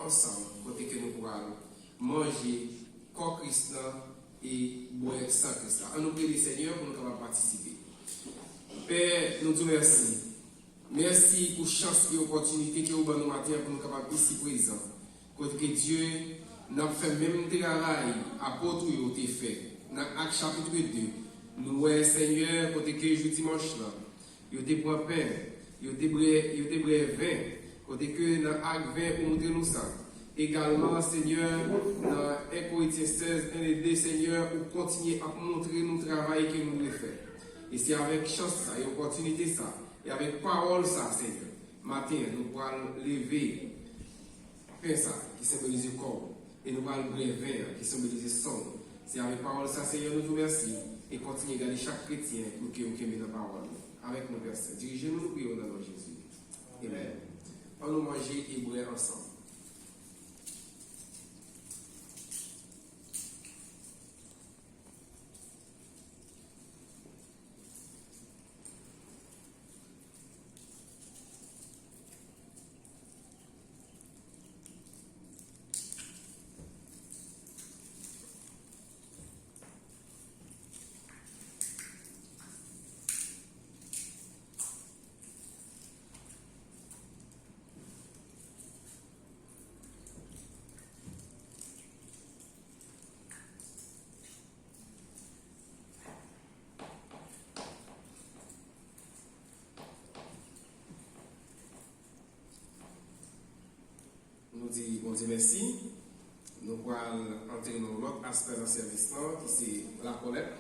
ensemble, côté que nous pourrons manger corps Christ et boire sang Christ. On nous prie le Seigneur pour nous capables participer. Père, nous te remercions. Merci pour la chance et l'opportunité que vous avez nous matin pour nous capables ici présents. Côté que Dieu n'a fait même travail apôtre ou te fait. Dans Acte chapitre 2, nous voyons Seigneur côté que je dimanche là, il te prend pain, il te brûle vin, côté que dans Acte 20 pour montrer nous ça. Également Seigneur dans 1 Corinthiens 16, 1 et 2 Seigneur pour continuer à montrer nous travail que nous devons faire. Et c'est avec chance ça, et opportunité ça, et avec parole ça Seigneur. Matin nous pourrons lever pain ça qui symbolise le corps. Et nous allons brûler vin qui symbolise le sang. C'est avec parole ça, Seigneur, nous te remercions. Et continuez à garder chaque chrétien pour que nous ayons la parole. Avec nos versets. Dirigez-nous, nous prions dans le nom de Jésus. Amen. On nous manger et boire ensemble. Nous disons bon Dieu merci. Nous allons entrer dans l'autre aspect de service qui c'est la collecte.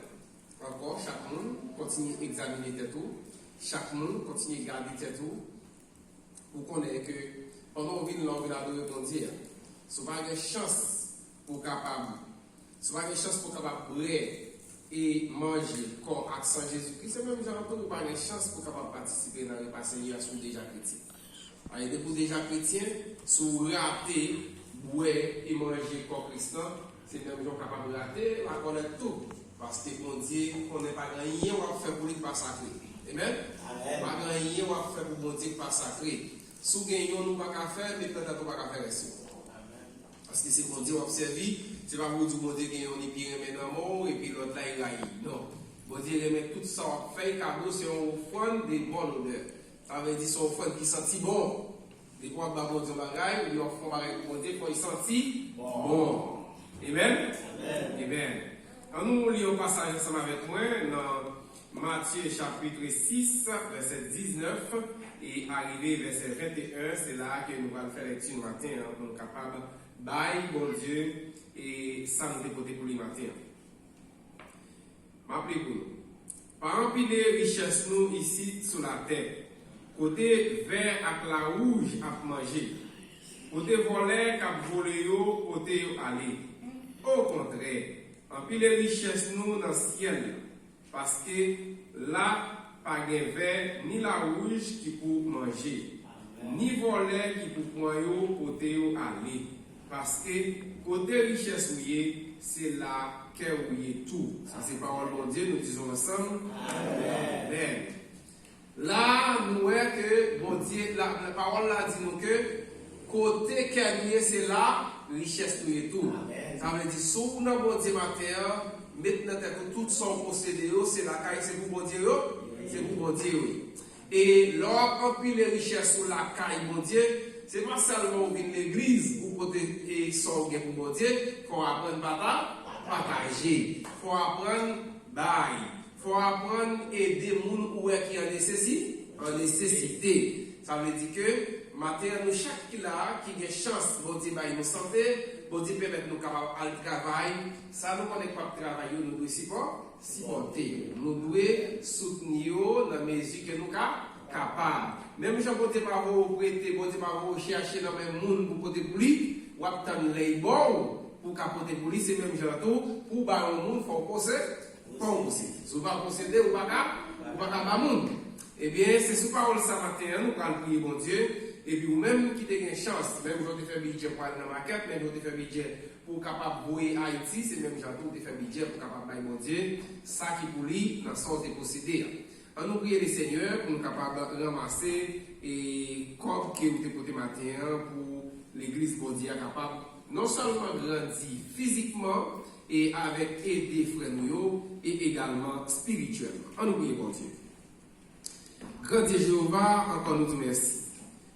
Encore, chaque monde continue à examiner tes tours. Chaque monde continue à garder tes tours. Pour connaître que pendant qu'on vit dans l'environnement de Dieu, si vous avez une chance pour capable, si vous avez une chance pour capable boire et manger corps accent Jésus-Christ, c'est même genre pour vous avez une chance pour capable participer dans le passé sur déjà chrétien. Et pour déjà chrétien, si vous ratez, boire et manger corps Christ, c'est même gens capable de rater, on connaît tout. Parce que mon Dieu, on n'est pas rien à faire pour lui pas sacré. Amen? Pas rien à faire pour mon Dieu pas sacré. Si vous gagnez, nous pas qu'à faire, mais peut-être qu'on pas qu'à faire aussi. Parce que c'est mon Dieu observé, c'est pas pour dire mon Dieu gagne, on est bien remet dans mort et puis l'autre là il raille. Non. Mon Dieu remet tout ça, fait cadeau, c'est un offrande de bonne odeur. Ça veut dire c'est un offrande qui sentit bon. Des fois, on va dire bagaille, ou on va faire mon Dieu quand il sentit bon. Amen? Amen. Alors, nous lisons un passage ensemble avec moi dans Matthieu chapitre 6, verset 19 et arrivé verset 21. C'est là que nous allons faire lecture matin pour nous capables d'aller, bon Dieu, et ça nous dépoter pour le matin. M'appelez-vous. Par remplir les richesses nous ici sur la terre. Côté vert avec la rouge à manger. Côté volet cap volé côté aller. Au contraire, en pile les richesses nous dans le ciel parce que là pas de vert ni la rouge qui pour manger. Ni volet qui pour prendre côté aller parce que côté richesse c'est là que tout. Ça c'est parole de Dieu, nous disons ensemble. Amen. Là, nous voyons que bon Dieu, la parole là dit nous que côté qu'elle c'est là, richesse nous est tout. Amen. Ça veut dire, si nous bon Dieu matin, maintenant tout son possédé, c'est la caille, c'est pour bon Dieu, c'est pour bon Dieu. Et lorsqu'on pile les richesses sur la caille, bon Dieu, c'est pas seulement une l'église pour côté et son pour bon Dieu, il faut apprendre à partager, il faut apprendre bail. Il faut apprendre à aider les gens qui en nécessité. Ça veut dire que maintenant, nous, chaque qui a chance, bon Dieu, nous santé, bon Dieu, permettre nous capables de travailler. Ça, nous connaissons pas de travail, nous devons supporter. Nous devons soutenir dans la mesure que nous sommes capables. Même si bon Dieu pas vous prêter, bon Dieu pas vous chercher dans le monde pour porter pour lui, ou attendre les bons pour porter pour lui, c'est même genre pour bas le monde, il faut poser. Si vous ne possédez ou pas pas monde. Eh bien, c'est sous parole ça matin, nous allons prier bon Dieu, et puis vous-même qui avez une chance, même vous avez fait budget pour aller dans la maquette, même vous avez fait budget pour capable voir Haïti, c'est même genre vous avez fait budget pour capable bailler bon Dieu, ça qui pour lui, dans le sens de posséder. On nous prier le Seigneur pour nous capable ramasser et comme que vous avez porté matin pour l'église. l'église bon Dieu est capable non seulement grandir physiquement et avec aider frères nous et également spirituellement. On nous prie bon Dieu. Grand Dieu Jéhovah, encore nous te merci.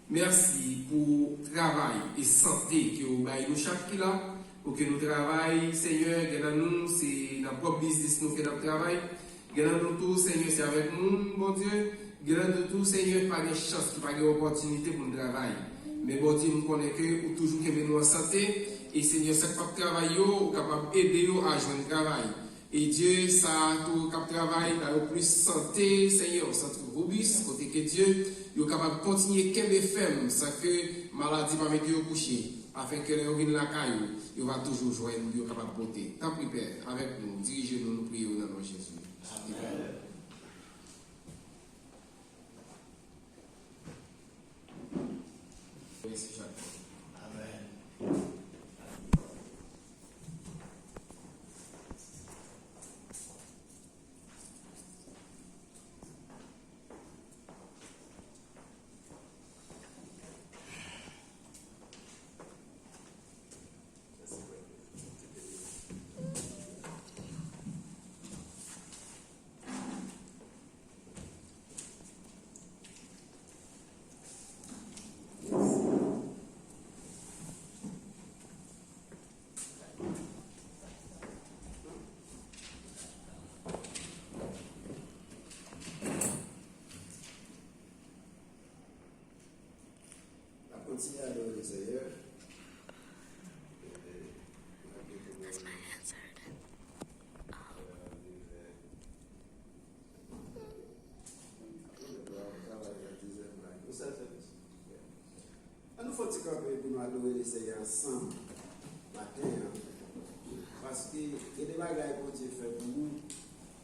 Merci pour le travail et santé que vous avez nous chaque là, pour que nous travaillions, Seigneur, nous, c'est notre propre business nous fait notre travail. Nous tout, Seigneur, c'est avec nous, bon Dieu. Nous tout, Seigneur, pas de chance, pas d'opportunité pour nous travailler. Mais bon Dieu, nous connaissons que nous toujours nous en santé. Et Seigneur, ça capable de travailler, capable d'aider à jouer le travail. Et Dieu, ça, tout cap travail, dans plus santé, Seigneur, centre robuste, côté que Dieu, il est capable de continuer qu'aimer ferme, sans que maladie va mettre au coucher, afin que les organes la caillou, il va toujours jouer, il est capable de porter. Tant pis, Père, avec nous, dirigez-nous, nous prions dans le nom de Jésus. Amen. Amen. Continue à adorer le Seigneur. That's my answered. Nous faut camper pour nous adorer le Seigneur ensemble matin. Parce que il y a des bagages que Dieu fait pour nous.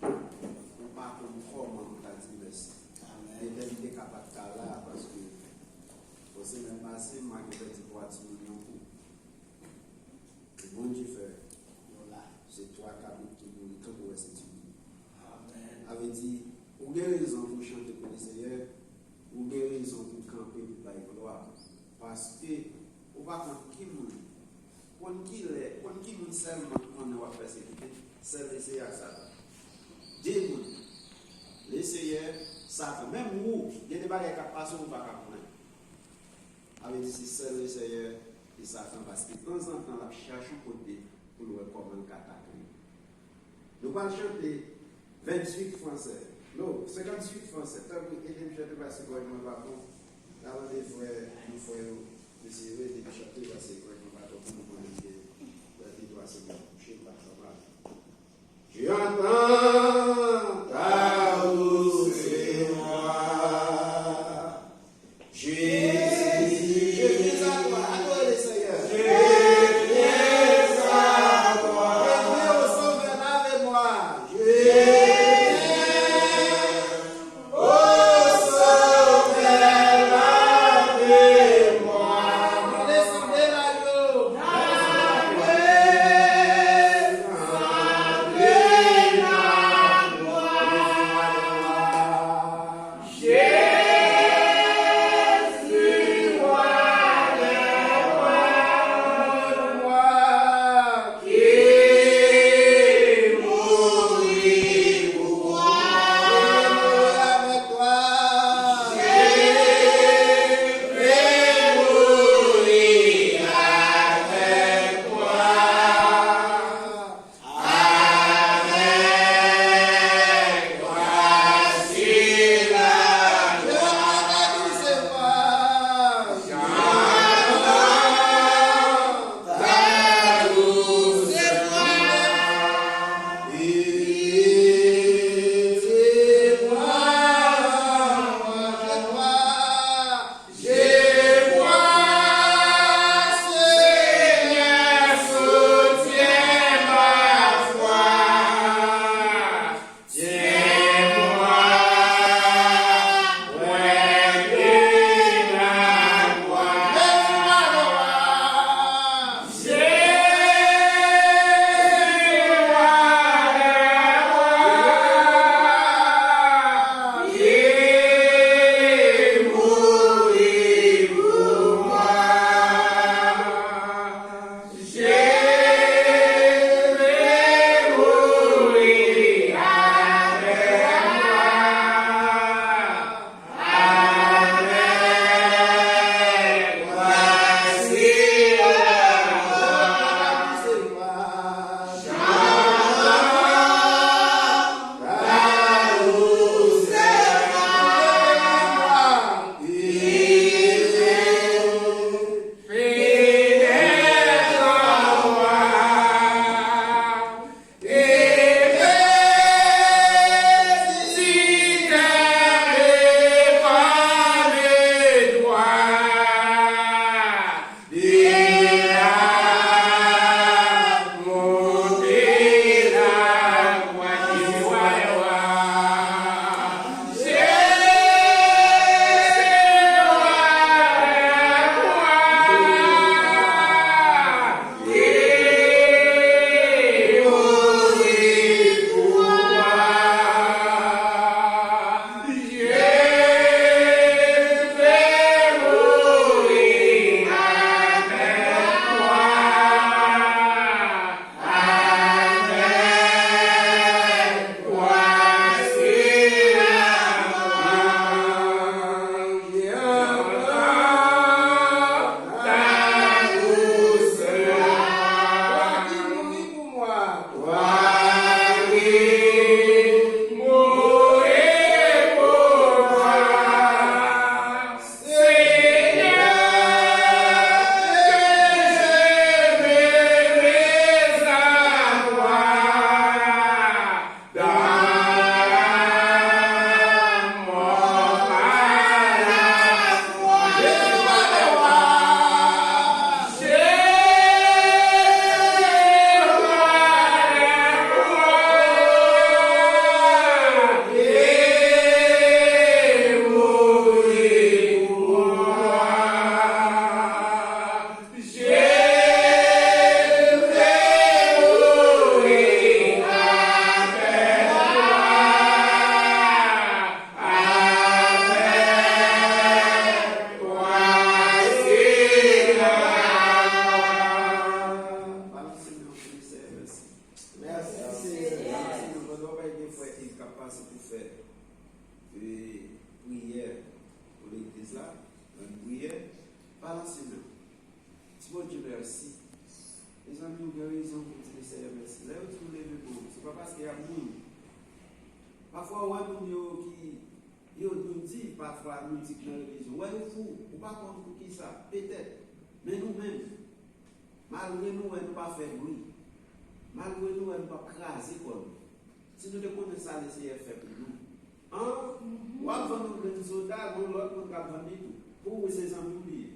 On part comme comment on t'a dit merci. Et d'être capable de faire là parce que você même passé, moi qui fais des boîtes millions pour. Le bon Dieu fait. C'est toi qui habites tout le monde, tout le reste du monde. Amen. Avait dit, ou avez raison pour chanter pour le Seigneur, ou avez raison pour camper pour la gloire. Parce que, on va quand qui monde, quand qui monde seulement on va persécuter, c'est le Seigneur Satan. Dieu monde, le Seigneur Satan, même vous, il y a des bagages qui passent, on va pas connaître. Avec dit c'est seul le Seigneur et Satan parce que de temps en temps, la cherche un côté pour nous comment attaquer. Nous allons chanter 28 français. Non, 58 français. Tant que Edem chante parce que je ne vais pas bon. Avant des frères, nous frères, essayer de chanter parce que je ne vais pas pour nous connaître. La vie doit se coucher par sa main. J'entends ta voix, c'est moi. Jésus. Descendez prière pour l'église là, une prière, par l'enseignement. Si bon Dieu merci. Les amis ont raison pour dire Seigneur merci. Là, vous levez pour vous. Ce n'est pas parce qu'il y a beaucoup. Parfois, on nous dit, parfois, nous dit que dans la religion, ouais, vous, ou pas contre pour qui ça, peut-être. Mais nous-mêmes, malgré nous, on ne pas faire bruit. Malgré nous, on ne pas craser comme nous. Si nous ne ça, le Seigneur fait pour nous. Hein? Ou avant nous, les soldats, nous, l'autre, nous avons vendu tout. Pour ces amis oubliés.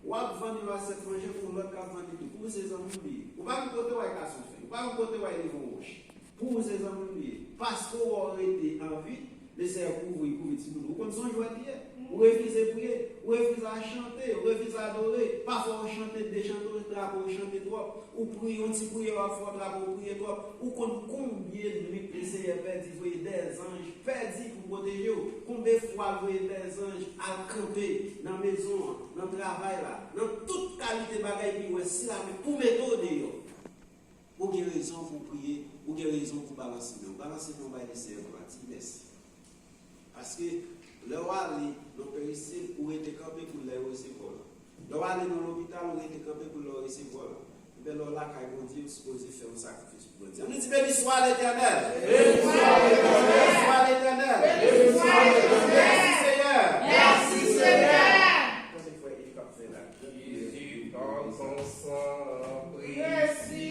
Ou avant nous, cette manger pour l'autre, nous avons vendu tout. Pour ces amis oubliés. Ou pas nous côté, où est-ce qu'on fait? Ou pas nous côté, où est-ce qu'on roche? Pour ces amis oubliés. Parce qu'on aurait été en vie. Laissez couvrir tout le monde. Vous connaissez jouer hier. Vous refusez de prier, vous refusez à chanter, vous refusez à adorer. Parfois, vous chantez des chanteurs de drapeau, vous chantez trop. Vous priez, on dit prier à fort drapeau, vous priez trop. Vous connaissez combien de nuits le Seigneur perdu, vous voyez des anges perdus pour protéger vous. Combien de fois vous voyez des anges à camper dans la maison, dans le travail, là, dans toute qualité de bagaille, si la pour méthode. Vous avez raison pour prier, vous avez raison pour balancer. Balancer, on va laisser un petit. Parce que le roi, nous périssions pour être campé pour les recevoir. Le roi, dans l'hôpital, on était campé pour les recevoir. Et bien là, quand on dit, supposé faire un sacrifice pour Dieu. On dit, béni soit l'Éternel. Béni soit l'Éternel. Béni soit l'Éternel. Merci Seigneur. Merci Seigneur. Cette fois, il va faire là. Jésus, par son sang, Merci.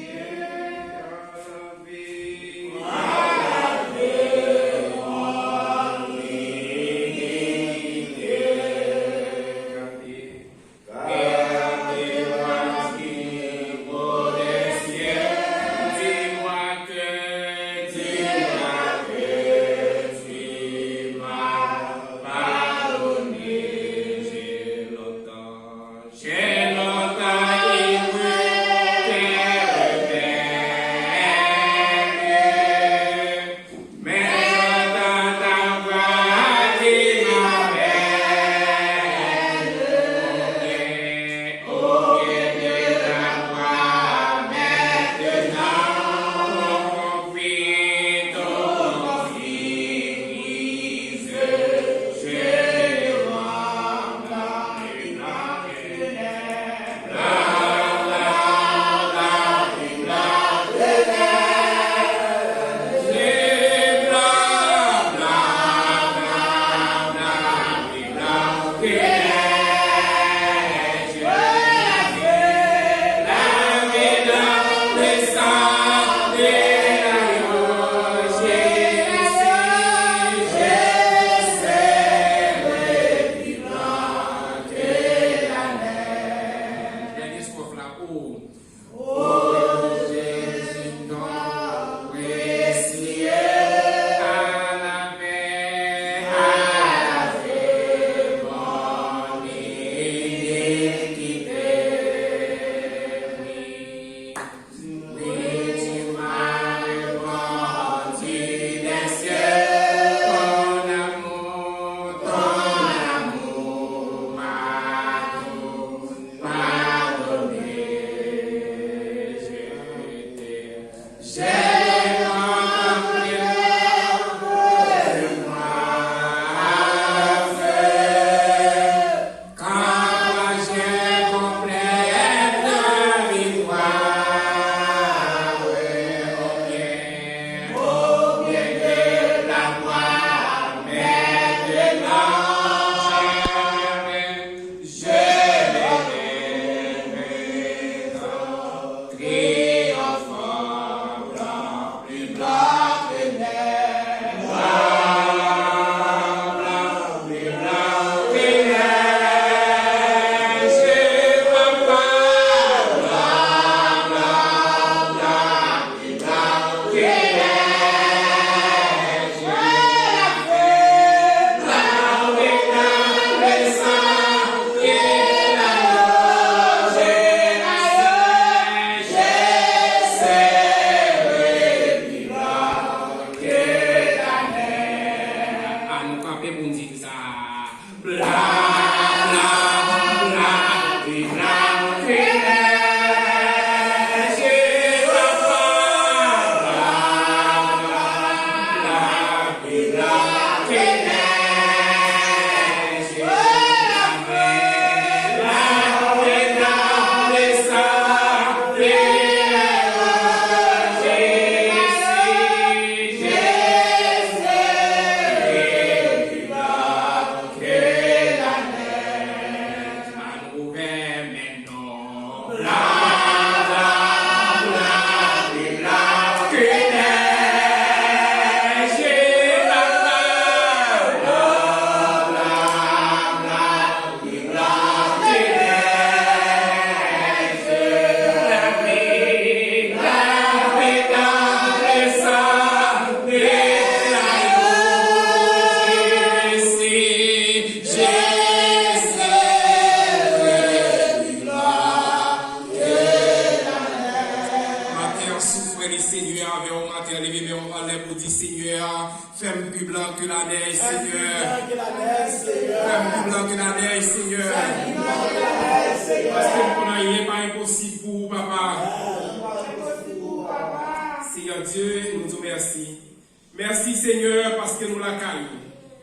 Merci Seigneur parce que nous la caillons.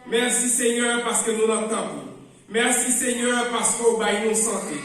Merci Seigneur parce que nous l'entendons. Merci Seigneur parce qu'on baille nos santé.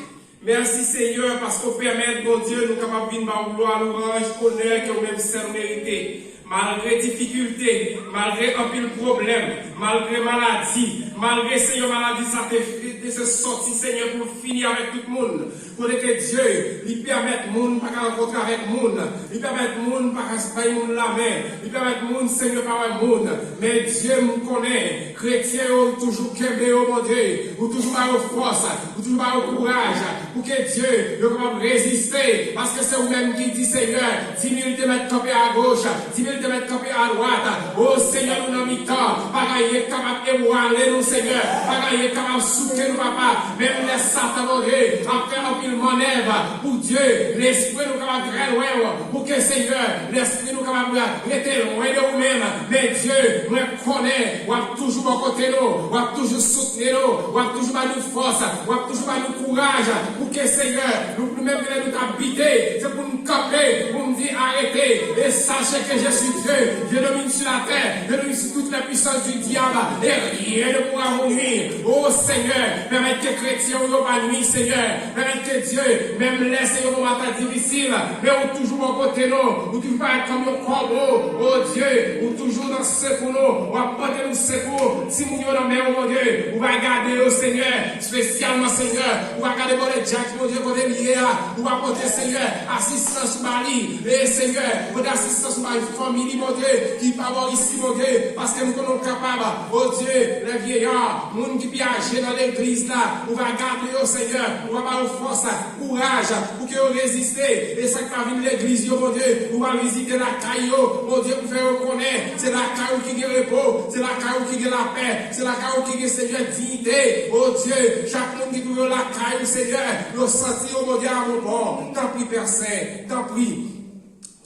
Merci Seigneur parce qu'on permet, mon Dieu, nous capables de venir gloire, louange, honneur que nous-mêmes sommes mérités. Malgré difficultés, malgré un pile problème, malgré maladie, malgré Seigneur maladie, ça te se sorti Seigneur pour finir avec tout le monde. Pour que Dieu lui permette monde pas rencontrer avec monde, lui permette monde pas faire monde la main, lui permette monde Seigneur par monde. Mais Dieu me connaît, chrétien toujours qu'aimer au mon Dieu, ou toujours avoir force, ou toujours avoir courage, pour que Dieu ne capable résister, parce que c'est vous-même qui dit Seigneur, 10 000 te mettre campé à gauche, 10 000 te mettre campé à droite. Oh Seigneur, nous n'avons mis temps, bagaille capable d'éboiler nous Seigneur, bagaille capable de souquer nous papa, même les Satan mon Dieu, après une manœuvre pour Dieu, l'esprit nous capable très loin, pour que Seigneur, l'esprit nous capable rester loin de nous-mêmes, mais Dieu nous connaît, ou a toujours à côté nous, ou a toujours soutenir nous, ou a toujours à nous force, ou a toujours à nous courage, pour que Seigneur, nous-mêmes nous habiter, c'est pour nous camper, pour nous dire arrêtez, et sachez que je suis Dieu, je domine sur la terre, je domine sur toute la puissance du diable, et rien ne pourra vous nuire. Oh Seigneur, permette que les chrétiens n'ont pas nuit, Seigneur, permette que Dieu, même laisse un moment difficile, mais on toujours à côté nous, ou toujours pas comme un corbeau, oh Dieu, ou toujours dans ce secours nous, ou apporter nous secours, si nous sommes dans mer, oh mon Dieu, ou va garder au Seigneur, spécialement Seigneur, ou va garder pour les Jack, mon Dieu, pour les liés, ou va apporter Seigneur, assistance Marie, et Seigneur, pour l'assistance Marie, famille, mon Dieu, qui parle ici, mon Dieu, parce que nous sommes capables, oh Dieu, les vieillards, nous qui viagent dans l'église là, ou va garder au Seigneur, ou va avoir force, courage, pour que vous résistez, et ça qui va venir l'église, mon Dieu, ou va visiter la caille, mon Dieu, pour faire reconnaître, c'est la caille qui gagne repos, c'est la caille qui gagne la paix, c'est la caille qui gagne Seigneur dignité, oh Dieu, chaque monde qui trouve la caille, Seigneur, nous sentir, oh mon Dieu, à mon bord, tant pis, Père Saint, tant pis.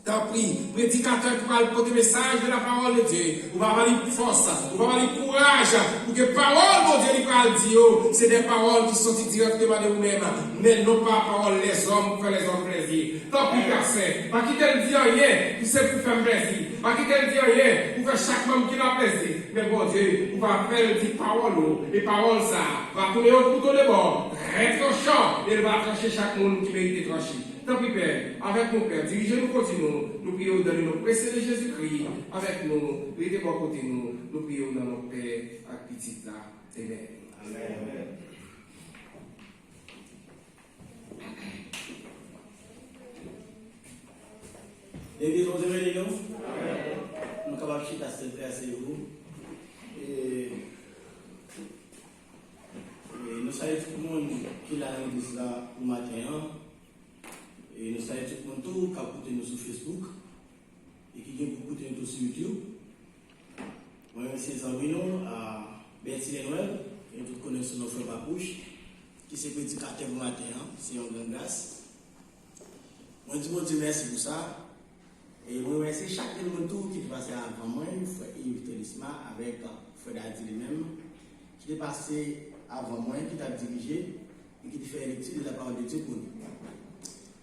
Tant pis, prédicateur qui va porter le message de la parole de Dieu, on va avoir force, on va avoir courage, pour que parole, mon Dieu, il va dire, c'est des paroles qui sont directement de vous-même, mais non pas paroles les hommes pour faire les hommes plaisir. Tant pis, personne, pas quitter le dire rien, qui c'est pour faire plaisir, pas quitter le dire rien, pour faire chaque membre qui l'a plaisir, mais bon Dieu, on va faire des paroles, et paroles ça, va tourner au couteau de bord, très tranchant, et il va trancher chaque monde qui mérite de trancher. Tant pis, Père, avec mon Père, dirigez-nous, continuons. Nous prions dans le précieux de Jésus-Christ. Avec nous, restez à côté de nous. Nous prions dans notre Père, à petit là. Amen. Amen. Les vous aimez nous? Nous sommes capables de chiter à vous. Et nous savons tout le monde qui l'a dit là au matin. Et nous savons tout le monde qui a écouté nous sur Facebook et qui a écouté nous sur YouTube. Moi, c'est Zambino à Bertie Noël, et nous connaissons notre frère Papouche, qui s'est prédicateur au matin, c'est une grande grâce. Moi, je dis merci pour ça. Et moi, remercie chaque monde qui est passé avant moi, frère Yves Télisma, avec frère Adi lui-même, qui est passé avant moi, qui t'a dirigé et qui fait l'étude de la parole de Dieu pour nous.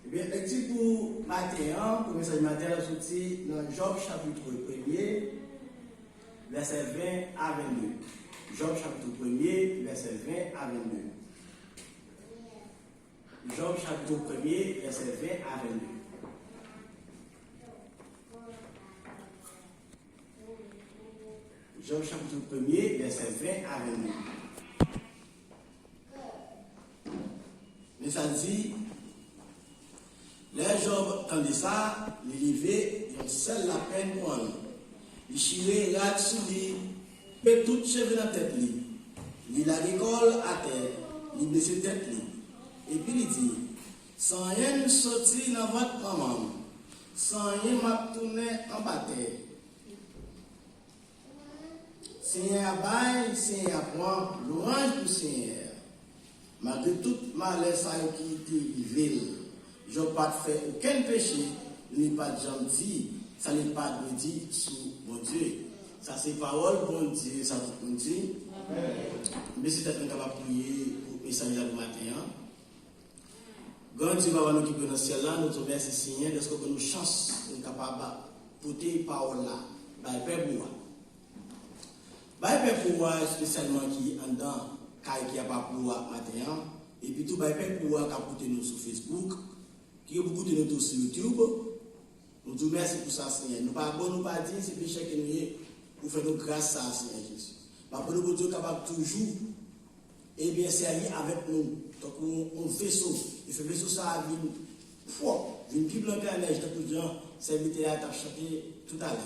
Eh bien, lecture pour matin, pour le message matin, sorti dans Job chapitre 1er, verset 20 à 22. Job chapitre 1er, verset 20 à 22. Job chapitre 1er, verset 20 à 22. Job chapitre 1er, verset 20 à 22. Mais ça dit, Job tendait ça, il levait, il seul la peine pour lui. Il chirait, rate sous lui, fait tout cheveux dans la tête. Il a l'école à terre, il baissait tête. Et puis il dit, sans rien sortir dans votre maman, sans rien m'a tourné en bataille. Seigneur bail, Seigneur prend, louange du Seigneur. Malgré toute malaise qui était ville, je n'ai pas fait aucun péché, ni pas de gentil, ça n'est pas de dire sous mon Dieu. Ça c'est parole, bon Dieu, ça vous dit. Mais c'est peut-être capable de prier pour message le matin. Quand Dieu va nous quitter dans le ciel là, nous te remercions Seigneur, parce que nous chance, nous sommes capables de porter parole là, by Père pour by Père pour spécialement qui en dedans, qui a pas pour matin, et puis tout by Père pour qui a porté nous sur Facebook, qui a beaucoup de nous sur YouTube. Nous te remercions pour ça Seigneur. Nous pas bon, nous pas dire c'est péché que nous y pour faire nous grâce à Seigneur Jésus. Parce que nous sommes capables toujours, et bien servir avec nous. Donc on fait ça. Il fait vaisseau ça à une fois. Une Bible en neige, tant que gens serviteurs à chanter tout à l'heure.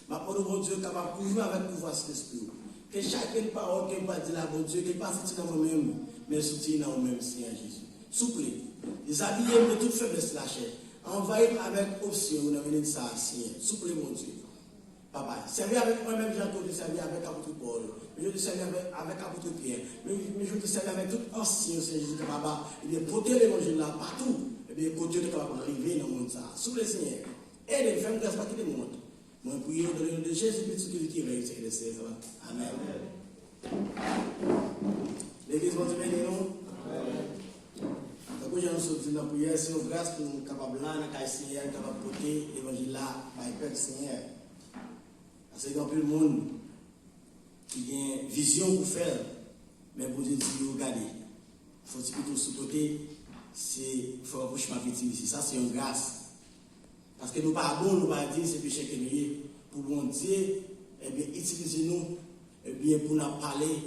Maintenant, nous sommes Dieu capable de jouer avec pouvoir de l'esprit. Que chaque parole que va dire là, bon Dieu, qu'il ne passe pas dans vous-même, mais soutien dans vous-même, Seigneur Jésus. Souple. Les habillés de toute faiblesse la chair. Envahir avec option, on a venu de ça, Seigneur. Souple, mon Dieu. Papa, servir avec moi-même, j'ai servi avec l'apôtre Paul. Mais je te servis avec l'apôtre Pierre. Mais je te servis avec tout ancien Seigneur Jésus, papa. Et bien, porter l'évangile là partout. Et bien, côté de capable d'arriver dans le monde. Souple, Seigneur. Et les femmes grâce à tout le monde. Moi, prions dans le nom de Jésus, petit qui réussit le Seigneur. Amen. L'église va te bénir, non? Donc, j'ai sorti dans la prière, c'est une grâce pour nous capables là, dans le Seigneur, capable de porter l'évangile là, par le Père Seigneur. Parce qu'il y a plus de monde qui a une vision pour faire, mais pour dire, regardez, il faut plutôt sous-côté, il faut approcher ma victime ici. Ça, c'est une grâce. Parce que nous ne pas bon, nous ne pas dire c'est péché que nous avons. Pour bon Dieu, eh bien, utilisez-nous eh bien, pour nous parler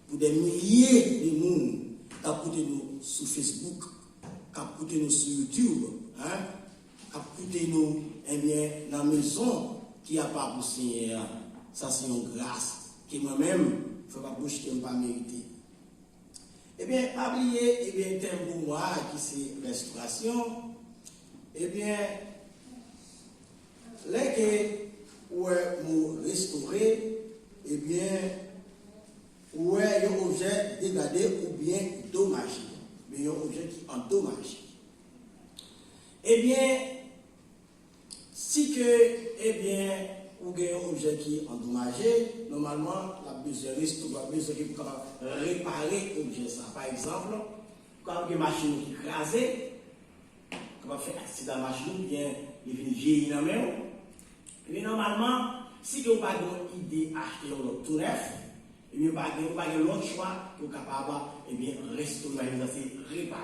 pour des milliers de monde qui écoutent nous sur Facebook, qui écoutent nous sur YouTube, qui écoutent nous eh bien, dans la maison qui a pas pour Seigneur. Ça, c'est une grâce que moi-même, il ne faut pas boucher qui ne pas mériter. Eh bien, pas oublier, eh bien, thème pour moi qui c'est restauration. Eh bien, les que nous restaurer, eh bien, où est un objet dégradé ou bien dommagé, mais un objet qui endommage. Eh bien, si que, eh bien, ou un objet qui est endommagé, normalement, la besoin de restaurer, besoin de réparer l'objet. Par exemple, quand une machine qui est écrasée, quand on fait accident à la machine, bien, il vient vieillir dans la main. Mais normalement, si vous n'avez pas d'idée d'acheter un tout neuf, et bien, vous n'avez pas l'autre choix pour capable de restaurer, réparer.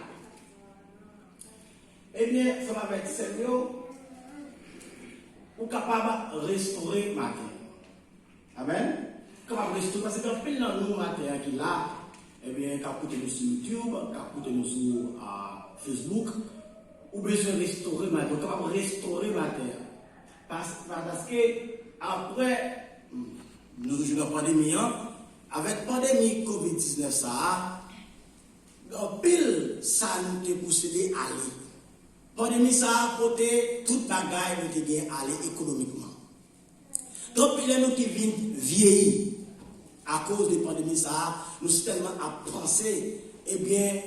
Eh bien, ça va être sérieux pour capable de restaurer ma terre. Amen. Capable de restaurer, parce que quand il y a nous ma terre qui est là, eh bien, quand vous écoutez nous sur YouTube, quand vous écoutez nous sur Facebook, vous avez besoin de restaurer ma terre, capable de restaurer ma terre. Parce que après, nous sommes dans la pandémie, avec la pandémie COVID-19, ça, pile, ça nous a poussé à aller. La pandémie, ça a apporté toute bagaille nous a gagné à aller économiquement. Donc, il y a nous qui viennent vieillir à cause de la pandémie, ça, nous sommes tellement à penser, eh bien,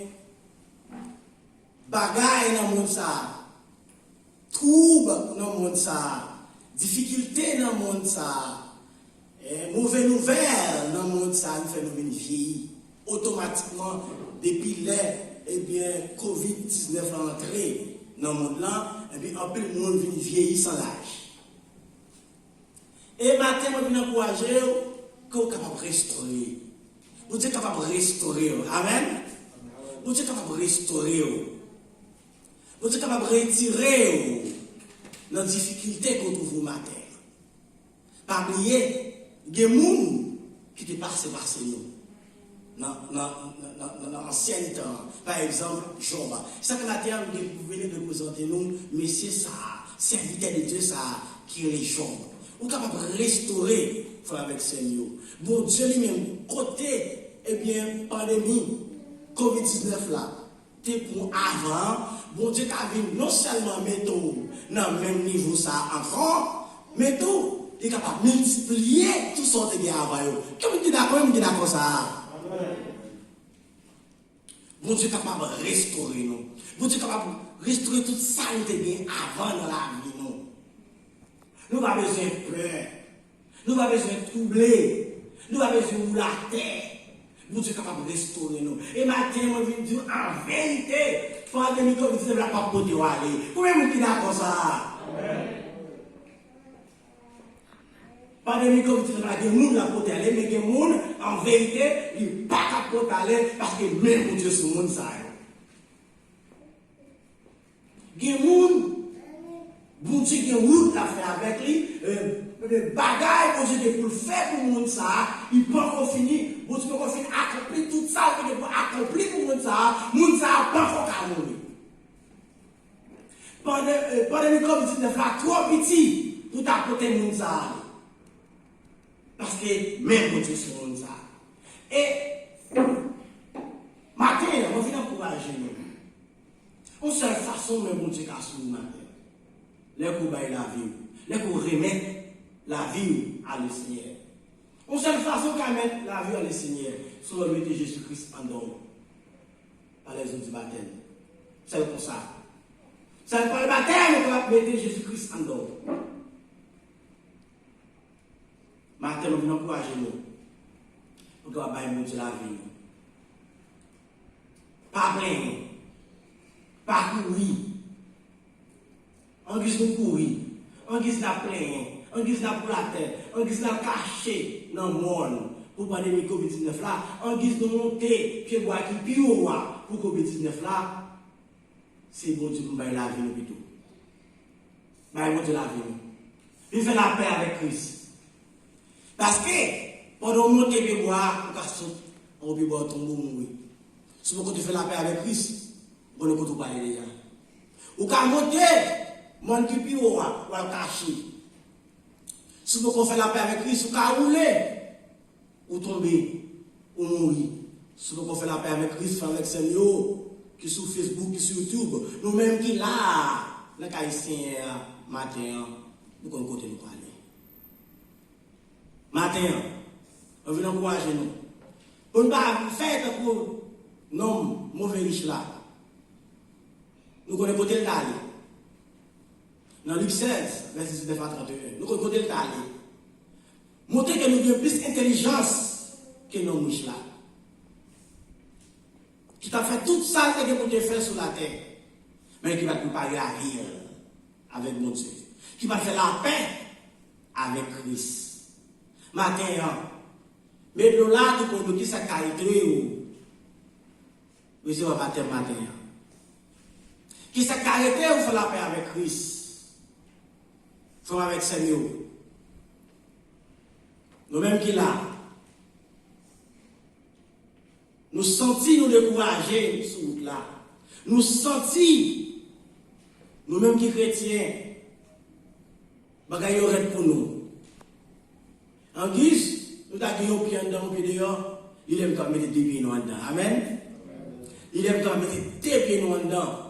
bagaille dans le monde, ça, trouble dans le monde, ça. Difficulté dans le monde, ça, mauvaise nouvelle dans le monde, ça nous fait nous vieillir. Automatiquement, depuis eh bien, COVID-19 est entré dans le monde là, et puis un peu le monde vient vieillir sans l'âge. Et maintenant, je viens encourager que vous êtes capable de restaurer. Vous êtes capable de restaurer. Amen. Vous êtes capable de restaurer. Vous êtes capable de retirer la difficulté qu'on trouve au matin. Pas oublier, il y a des gens qui te passent par nous. dans l'ancien temps. Par exemple, Job. Ça que la terre vous venez de présenter nous, mais c'est ça, serviteur de Dieu, ça, qui est les Job. Vous êtes capable de restaurer avec Seigneur. Bon Dieu lui-même, côté, eh bien, pandémie, COVID-19 là, t'es pour avant, bon Dieu t'a vu non seulement mettre dans le même niveau ça encore, mais tout, il est capable de multiplier tout sortes de avant. Comment tu es d'accord ça? Bon Dieu est capable de restaurer nous. Bon Dieu est capable de restaurer toute ça qui était bien avant dans la vie. Nous n'avons pas besoin de pleurer. Nous n'avons pas besoin de troubler. Nous n'avons pas besoin de la terre. Bon Dieu est capable de restaurer nous. Et matin, je viens dire en vérité, pandémie COVID-19 ne va pas poter ou aller. Combien de gens d'accord ça? Pandémie COVID-19 va dire nous la poter aller, mais les gens en vérité, ils ne pas poter aller parce que même mon Dieu sur le monde ça. Les gens bon Dieu qui a route à faire avec lui, le bagage bon Dieu pour le faire pour le monde ça, il peut encore finir, bon Dieu peut encore finir accomplir tout ça, il peut accomplir pour le monde ça pas encore qu'à mourir. Pendant le COVID-19 là, trop petit, tout à côté de monde ça. Parce que même bon Dieu sur le monde ça. Et matin, on vient encourager nous. Une seule façon, mais bon Dieu qui a sur le matin. Les coups baillent la vie, les coups remettent la vie à le Seigneur. Une seule façon qu'à mettre la vie à le Seigneur, c'est de mettre Jésus-Christ en dehors. Par les autres baptêmes. C'est comme ça. C'est pas le baptême qu'on va mettre Jésus-Christ en dehors. Matin, nous venons encourager nous. Pour qu'on va monter la vie. Pas plaindre. Pas courir. On guise de courir, on guise de plaindre, on guise de pour la tête, on guise de cacher dans le monde pour pandémie COVID-19 là, on guise de monter, pied bois qui pire pour COVID-19 là, c'est bon Dieu pour la vie nous plutôt. Bon Dieu la vie nous. Il fait la paix avec Christ. Parce que pendant monter pied bois, on peut boire tomber mourir. Si vous faites la paix avec Christ, on ne peut pas aller déjà. Ou quand monter mon qui pire ou à cacher. Si vous faites la paix avec Christ, vous pouvez rouler, ou tomber, ou mourir. Si vous faites la paix avec Christ, avec Seigneur, qui sur Facebook, qui sur YouTube, nous-mêmes qui là, les Haïtiens, matin, nous connaissons côté nous parler. Matin, on vient encourager nous. Pour ne pas faire pour non mauvais riche là. Nous connaissons côté le d'aller. Dans Luc 16, verset 19 à 31, nous connaissons côté le d'aller. Montrer que nous avons plus d'intelligence que nos riches là. Qui t'a fait tout ça que vous pouvez faire sur la terre, mais qui va préparer la vie avec mon Dieu. Qui va faire la paix avec Christ. Matin, mais de là, tout pour nous qui s'est caractérisé, oui, c'est un baptême matin. Qui s'est caractérisé ou faire la paix avec Christ. Faut avec Seigneur. Nous-mêmes qui là, nous sentis nous décourager sur route là. Nous sentis, nous-mêmes qui chrétiens, bagaille aurait pour nous. En guise, nous avons un pied dedans, un pied dehors, il aime quand mettre deux pieds dedans. Amen. Il aime quand mettre deux pieds dedans.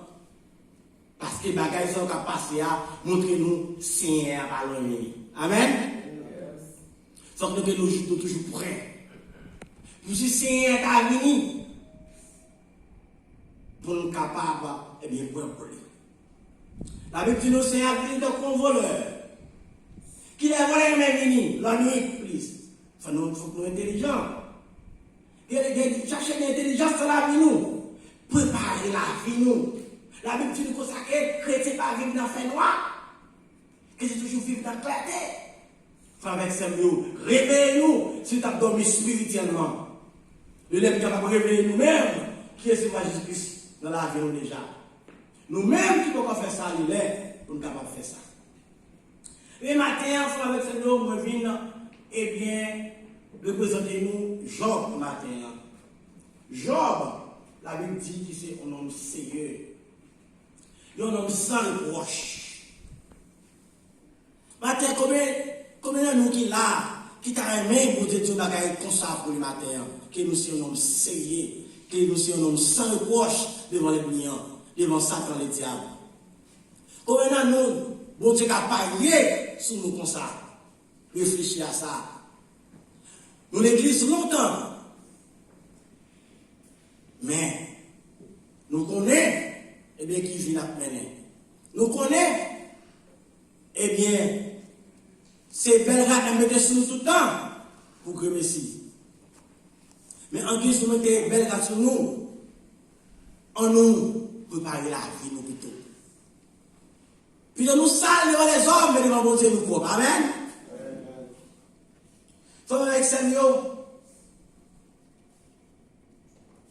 Parce que bagaille sont capables de montrer nous Seigneur à l'ennemi. Amen. Faut que nous soyons toujours prêts. Nous sommes Seigneur à venir pour nous capables et bien pour lui. La Bible dit nous Seigneur à venir comme voleur. Qui est volé mais venir la nuit plus. Faut que nous soyons intelligents. Chercher l'intelligence dans la vie nous. Préparer la vie nous. La Bible dit nous consacrer chrétien pas vivre dans le fait noir. Que c'est toujours vivre dans la clarté. Frère avec Seigneur, réveillez-nous si tu as dormi spirituellement. Le lèvre capable de réveiller nous-mêmes qui est Seigneur Jésus-Christ dans la vie nous déjà. Nous-mêmes qui pouvons faire ça, nous sommes capables de faire ça. Et matin, frère avec Seigneur, nous venons, eh bien, représenter nous Job matin. Job, la Bible dit qu'il c'est un homme sérieux. Il est un homme sans reproche. Matin, combien de nous qui là, qui t'a aimé pour te dire comme ça pour le matin, que nous sommes un homme sérieux, que nous sommes un homme sans reproche devant les clients, devant Satan, les diables. Combien de nous, bon Dieu, qui a parié sur nous comme ça, réfléchir à ça. Nous l'église longtemps. Mais, nous connaissons, eh bien, qui vient à mener. Nous connaissons, eh bien, ces belles gars qui mettent sur nous tout le temps pour que Messie. Mais en guise de mettre belles gars sur nous, en nous, préparer la vie, nous plutôt. Puis nous sales devant les hommes, mais devant mon Dieu, nous propres. Amen. Comme avec Samuel,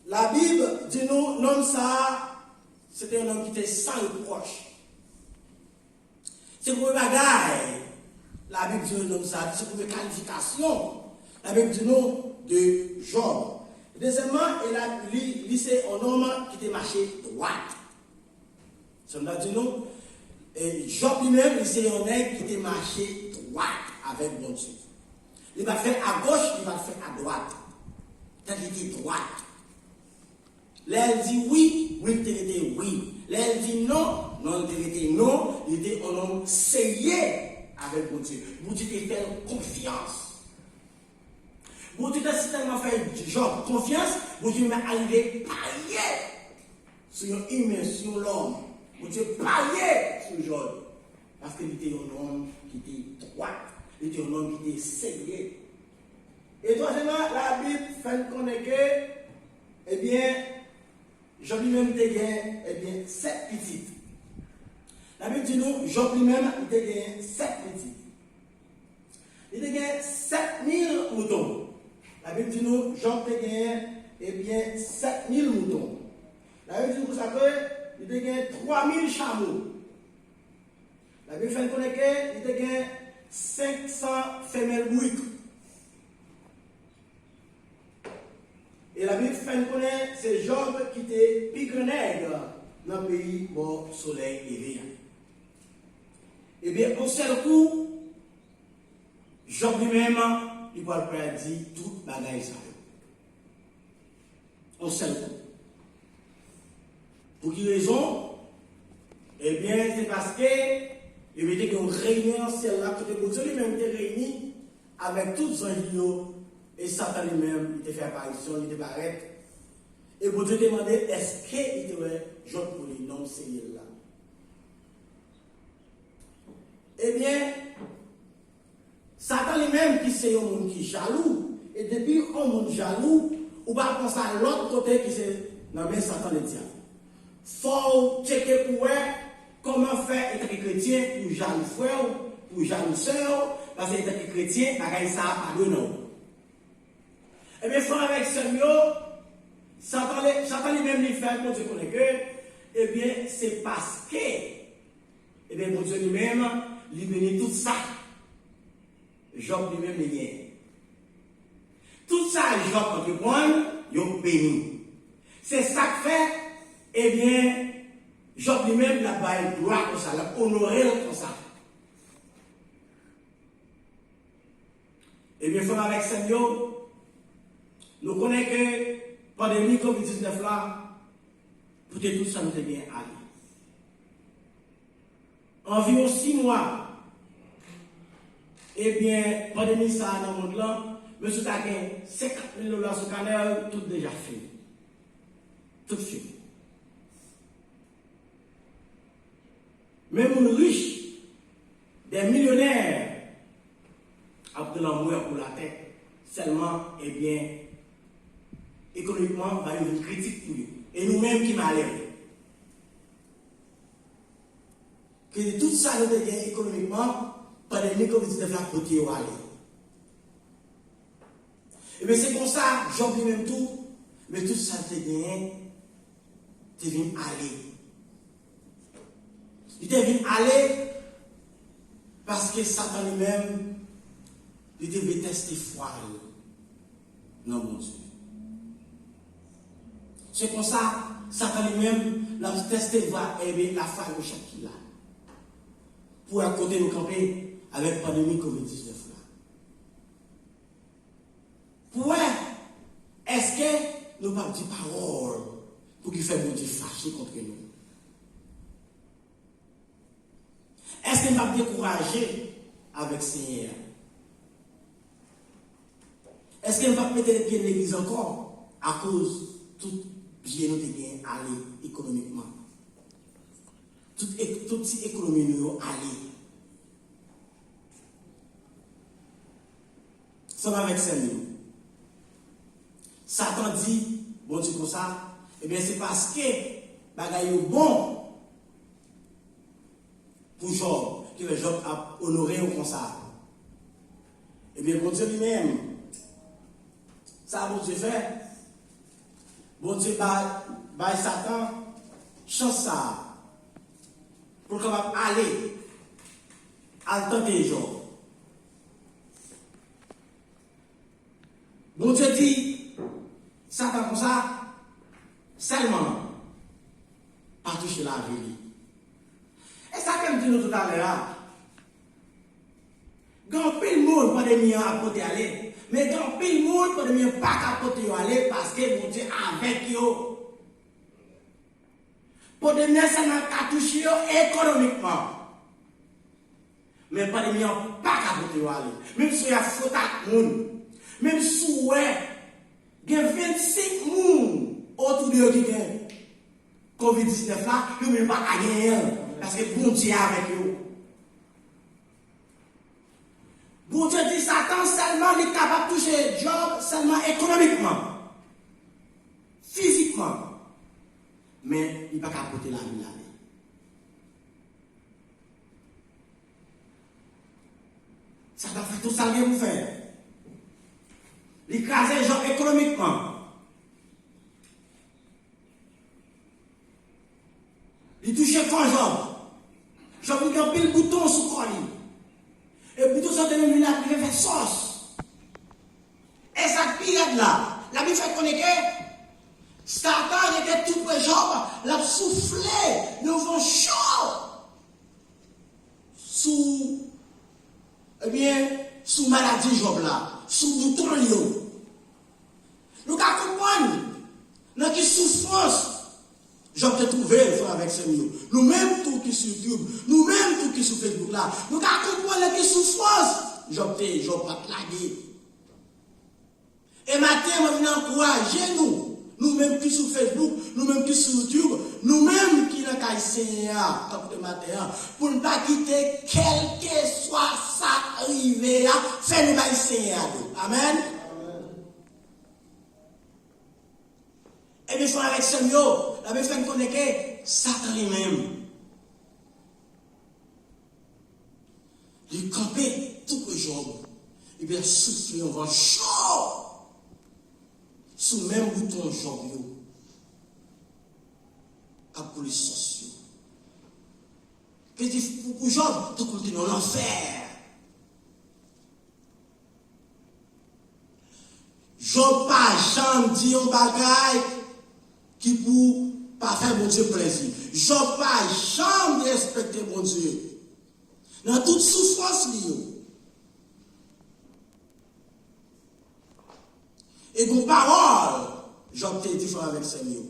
la Bible dit nous, l'homme ça, c'était un homme qui était sans reproche. C'est pour une bagaille. La Bible dit nous, ça, c'est pour une qualification. La Bible dit nous de Job. Deuxièmement, il a lycée un homme qui était marché droit. Ça veut dire nous, Job lui-même, c'est un homme qui était marché droit avec bon Dieu. Il va faire à gauche, il va faire à droite. Tant qu'il était droite. Là, elle dit oui, oui, il était oui. Là, elle dit non, non, il était non. Il était un homme sérieux avec mon Dieu. Mon Dieu te fait confiance. Mon Dieu t'a tellement fait genre confiance, mon Dieu m'a arrivé parier sur une humain, sur l'homme. Mon Dieu parier sur Job. Parce qu'il était un homme qui était droit. Il était un homme qui était sérieux. Et troisièmement, la Bible fait connaître que, eh bien, Job lui-même était gagné, eh bien, 7 petites. La Bible dit nous, Job lui-même était gagné 7 petites. Il était gagné 7000 moutons. La Bible dit nous, Job était gagné, eh bien, 7000 moutons. La Bible dit nous, ça que, il était gagné 3000 chameaux. La Bible fait connaître qu'il était gagné 500 femelles bouiques. Et la Bible fait connaître c'est Job qui était plus nègre dans le pays où le soleil levé. Et bien, au seul coup, Job lui-même, il va prédire tout le bagage. Au seul coup. Pour quelle raison? Eh bien, c'est parce que il y avait une réunion celle-là, que Dieu lui-même était réuni avec tous les anges. Et Satan lui-même, il était fait apparition, il était barrette. Et pour Dieu demandait, est-ce qu'il était Job pour les noms sérieux là? Eh bien, Satan lui-même, qui c'est un monde qui est jaloux, et depuis un monde jaloux, ou pas penser à l'autre côté qui c'est, non mais Satan le diable. Faut checker pour comment faire être chrétien pour jaloux frère, pour jaloux soeur, parce que être chrétien, pareil ça, pas de nom. Eh bien, frère avec Samuel, Satan lui-même lui fait, mon Dieu connaît que, eh bien, c'est parce que, eh bien, mon Dieu lui-même, lui bénit tout ça. Job lui-même le gagne. Tout ça, Job entreprend, il béni. C'est ça que fait, eh bien, Job lui-même l'a baillé droit comme ça, l'a honoré comme ça. Eh bien, frère avec Samuel, nous connaissons que pendant la COVID-19 là, pour tout ça nous est bien allé. Environ 6 mois, eh bien, pandémie ça dans le monde là, monsieur a gagné 50 000 $ sur Canal, tout déjà fini. Tout fini. Même les riches, des millionnaires, après l'amour pour la tête, seulement, eh bien, économiquement, il y a une critique pour lui. Et nous-mêmes qui malheureux. Que tout ça nous devient économiquement, pandémie COVID-19 la côté où aller. Et bien c'est comme ça, j'en dis même tout, mais tout ça devient aller. Il devient aller parce que Satan lui-même, il devait tester foi dans mon Dieu. C'est comme ça, Satan lui-même, l'a testé, voir la faille de chaque là. Pour à côté nous camper avec la pandémie COVID-19 là. Pour est-ce que nous ne pas dire parole pour qu'il fasse bon Dieu fâché contre nous? Est-ce qu'il ne va pas décourager avec le Seigneur? Est-ce qu'il ne va pas mettre les pieds de l'église encore à cause de tout bien nous avons aller économiquement? Toute économie nous aller. Ça va avec ça. Satan dit, bon Dieu comme ça, eh bien c'est parce que bagaille bon pour Job, que le Job a honoré comme ça. Eh bien bon Dieu lui-même, ça bon Dieu fait, bon Dieu by Satan, chance ça, pour qu'on va aller à temps des Job. Bon Dieu dit, Satan comme ça, seulement, pas toucher la vie. Et ça, comme dit nous tout à l'heure, quand pile monde pas de mieux à côté aller, mais quand pile monde pas de mieux pas à côté aller parce que bon Dieu avec eux. Pour de mieux ça n'a qu'à toucher économiquement. Mais pas de mieux pas à côté aller. Même si il y a faute à monde, même si il y a 25 personnes autour de eux qui ont COVID-19 là, ils ne peuvent pas gagner. Parce que bon Dieu est avec eux. Bon Dieu dit Satan seulement est capable de toucher Job seulement économiquement, physiquement. Mais il n'est pas capable de porter la vie là. Satan fait tout ça bien pour faire. Il écrase Job économiquement. Il touche quand Job. Job il a pile bouton sous le corps. Et le bouton sont devenu là, il fait sauce. Et ça pire là. La Bible fait connaître que Satan était tout près Job, l'a soufflé, nous vent chaud. Sous, eh bien, sous maladie Job là, sous bouton yo. Nous avons compris, dans qui souffrance. Job te trouvé avec ce nous. Nous-mêmes tout qui sur YouTube, nous-mêmes tout qui sur Facebook là, nous avons compris qui souffrance. Job pas plagué. Et maintenant, on vient encourager nous-mêmes qui sur Facebook, nous-mêmes qui sur YouTube, nous-mêmes qui dans le Seigneur, comme matin, pour ne pas quitter quel que soit ça arrivé, faire nous le Seigneur. Amen. Et bien, avec ce mot, la Bible fait connaître que Satan lui-même, il campait tout le jour. Il bien souffler un vent chaud sous le même bouton Job. Pour les sociaux. Pour Job, tout continue en enfer. Job pas jamais dit un bagage qui pour pas faire mon Dieu plaisir. Job pas jamais respecter mon Dieu. Dans toute souffrance liée. Et vos paroles, Job te dit avec le Seigneur.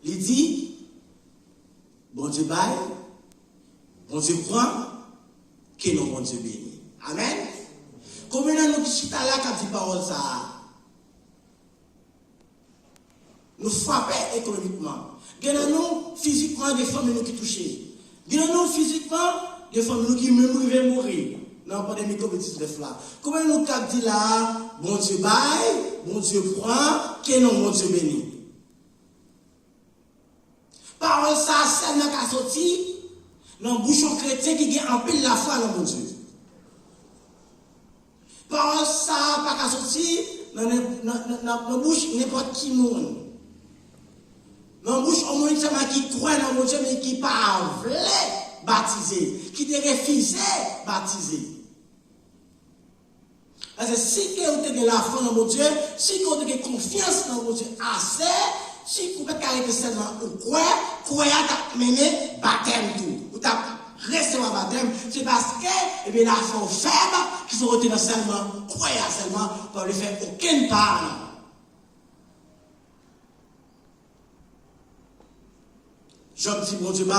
Il dit, bon Dieu baille, bon Dieu prend, que non bon Dieu bénit. Amen. Combien de nous qui là qui dit parole ça? Nous frappons économiquement. Nous physiquement des familles qui touchent. Nous physiquement des familles qui même mourir. Dans la pandémie COVID-19 là. Comment nous cap dit là, bon Dieu baille, bon Dieu prend, que non bon Dieu bénit. Parole ça, c'est dans la sortie, dans le bouchon chrétien qui a en pile la foi dans mon Dieu. Parole ça, pas qu'à sortir, dans la bouche n'importe qui monde. Dans la bouche, on monde qui croit dans mon Dieu, mais qui pas voulait baptiser, qui te refusé baptiser. Parce que si vous avez la foi dans mon Dieu, si vous avez confiance dans mon Dieu assez, si vous pouvez arrêter seulement au croire à mené baptême tout. Vous avez recevoir baptême, c'est parce que la foi faible qui sont retenus seulement, croire seulement, pour ne faire aucune part. Job dit, bon Dieu, bye.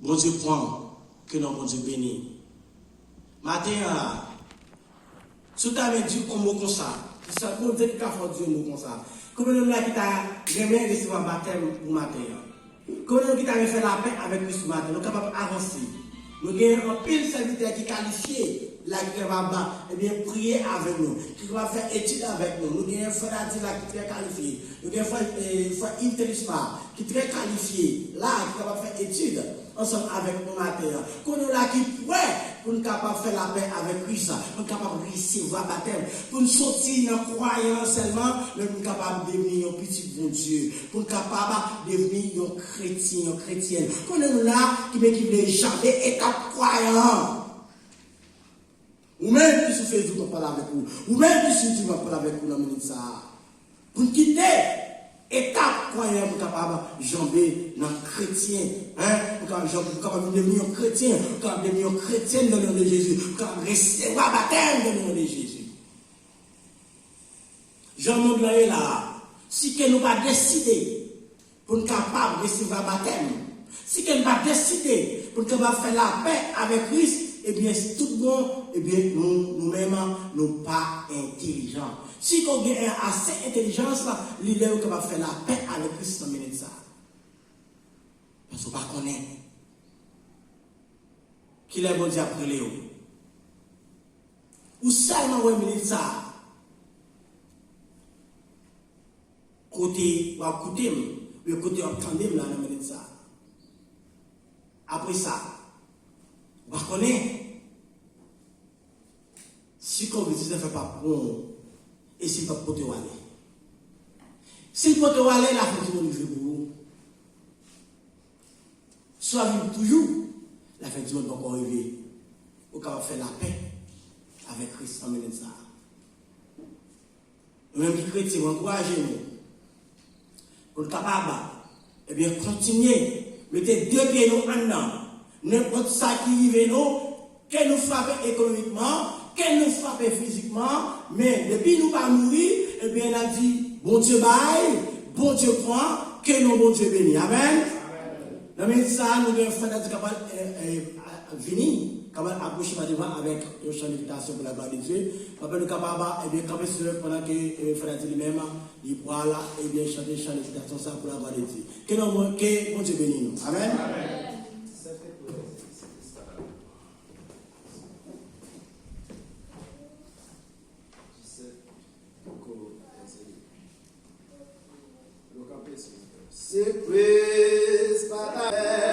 Bon Dieu prend, que non, bon Dieu béni. Matin, si tu avais dit un mot comme ça, c'est ça, bon Dieu qui a fait un mot comme ça. Comment nous là qui t'a jamais recevoir baptême pour matin? Comment nous qui t'a fait la paix avec Christ ce matin? Nous sommes capables d'avancer. Nous avons un pile serviteur qui est qualifié, là qui va prier avec nous, qui va faire étude avec nous. Nous avons un frère là qui est très qualifié. Nous avons un frère Interisma qui est très qualifié, là qui va faire étude ensemble avec nous matin. Quand nous là qui prêt pour nous capables de faire la paix avec Christ, pour nous capables de recevoir le baptême, pour nous sortir dans la croyance seulement, mais pour nous capables de devenir un petit bon Dieu, pour nous capables de devenir un chrétien, une chrétienne. Quand nous là qui veut jamais étape croyant. Ou même qui sur Facebook on parle avec vous, ou même qui sur YouTube on parle avec vous dans le minute ça. Pour nous quitter étape croyant pour capable jamber dans chrétien, pour capable devenir un chrétien, pour capable devenir un chrétien dans le nom de Jésus, pour capable recevoir baptême dans le nom de Jésus. Jean-Monde là est là. Si que nous pas décider pour nous capable recevoir baptême, si que nous pas décider pour nous capable faire la paix avec Christ, eh bien c'est tout bon, eh bien nous-mêmes nous pas intelligents. Si on a assez d'intelligence, l'idée est qu'on va faire la paix avec Christ dans minute ça. Parce qu'on ne connaît pas qu'il est bon Dieu après Léo. Ou seulement une minute ça. Côté, ou à côté, ou côté obtendé là dans minute ça. Après ça, on va connaître. Si qu'on ne fait pas bon, et si pas pote aller. Si le pote aller, la fin du monde est pour vous. Soit vivre toujours, la fin du monde va encore arriver. Vous pouvez faire la paix avec Christ en minute ça. Même qui chrétien, encouragez-nous. Pour être capable, eh bien, continuer. Mettez deux pieds nous en dedans. N'importe ça qui arrive nous, qu'elle nous frappe économiquement, qu'elle nous frappe physiquement, mais depuis nous pas mourir, eh bien, elle a dit, bon Dieu baille, bon Dieu prend, que nous, bon Dieu bénit. Amen. Dans le ça, nous devons faire des capables venir, capable approcher devant avec une chant d'invitation pour la gloire de Dieu. Papa nous capable, eh bien, camper sur pendant que frère lui-même, il pourra là, eh bien, chanter une chant d'invitation ça pour la gloire de Dieu. Que nous, que bon Dieu bénit nous. Amen. Amen. C'est praise by Amen.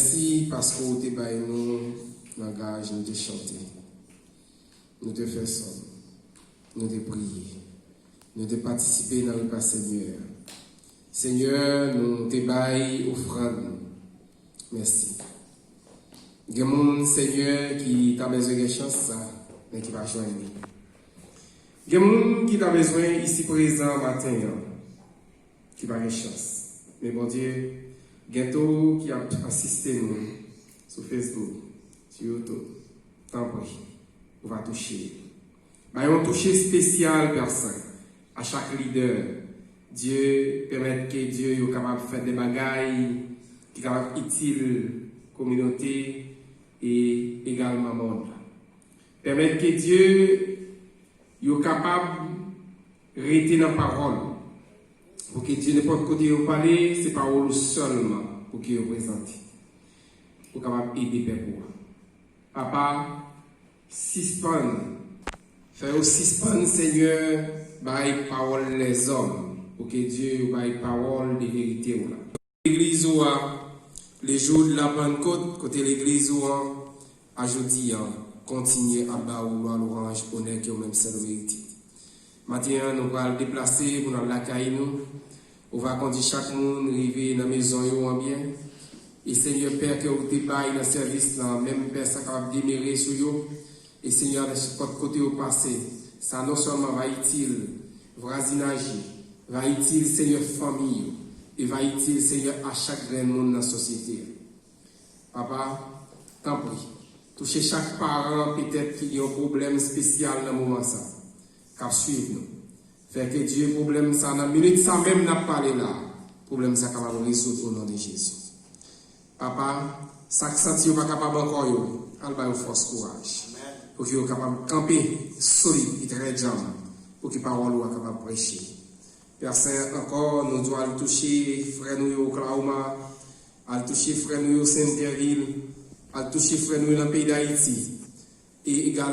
merci parce que vous avez nous langage, nous te chanter, nous te faire son, nous te prier, nous te participer dans le repas Seigneur. Seigneur, nous te bail offrande. Merci. Il y a des gens, Seigneur, qui a besoin de chance, mais qui va joindre. Il y a des gens qui ont besoin ici présent matin, qui va avoir chance. Mais bon Dieu, Ghetto qui a assisté nous sur Facebook, sur YouTube, tant pis, on va toucher. On toucher spécial personne, à chaque leader. Dieu permet que Dieu soit capable de faire des bagailles qui sont capables utiles communauté et également monde. Permettre que Dieu soit capable de rester dans la parole. Pour que Dieu n'importe côté où parler, c'est parole seulement pour qu'il représente. Pour capable aider peuple. Papa, suspend. Fais aussi suspend, Seigneur, par parole les hommes. Pour que Dieu ait parole de vérité. L'église les jours de la Pentecôte, côté l'église aujourd'hui, continue à battre l'orange, honneur qui est même seul vérité. Maintenant, nous allons déplacer pour la caille nous. On va conduire chaque monde arriver dans la maison en bien. Et Seigneur Père, que vous débaillez dans le service, là, même personne qui va démérer sur vous. Et Seigneur, de chaque côté au passé, ça non seulement va utile voisinage, va utile Seigneur famille, et va utile Seigneur à chaque grand monde dans la société. Papa, t'en prie, touchez chaque parent peut-être qui a un problème spécial dans le moment ça, qui suivre nous. Fait que Dieu, problème ça, dans la minute ça même n'a pas parlé là, problème ça capable de résoudre au nom de Jésus. Papa, ça que senti pas capable encore yo, alba force courage. Pour qu'il soit capable de camper solide et très jambe, pour qu'il parole soit capable de prêcher. Père Saint, encore, nous devons toucher frère nous au Oklahoma, à toucher frère nous au Saint-Pierre-Ville, à toucher frère nous dans le pays d'Haïti, et également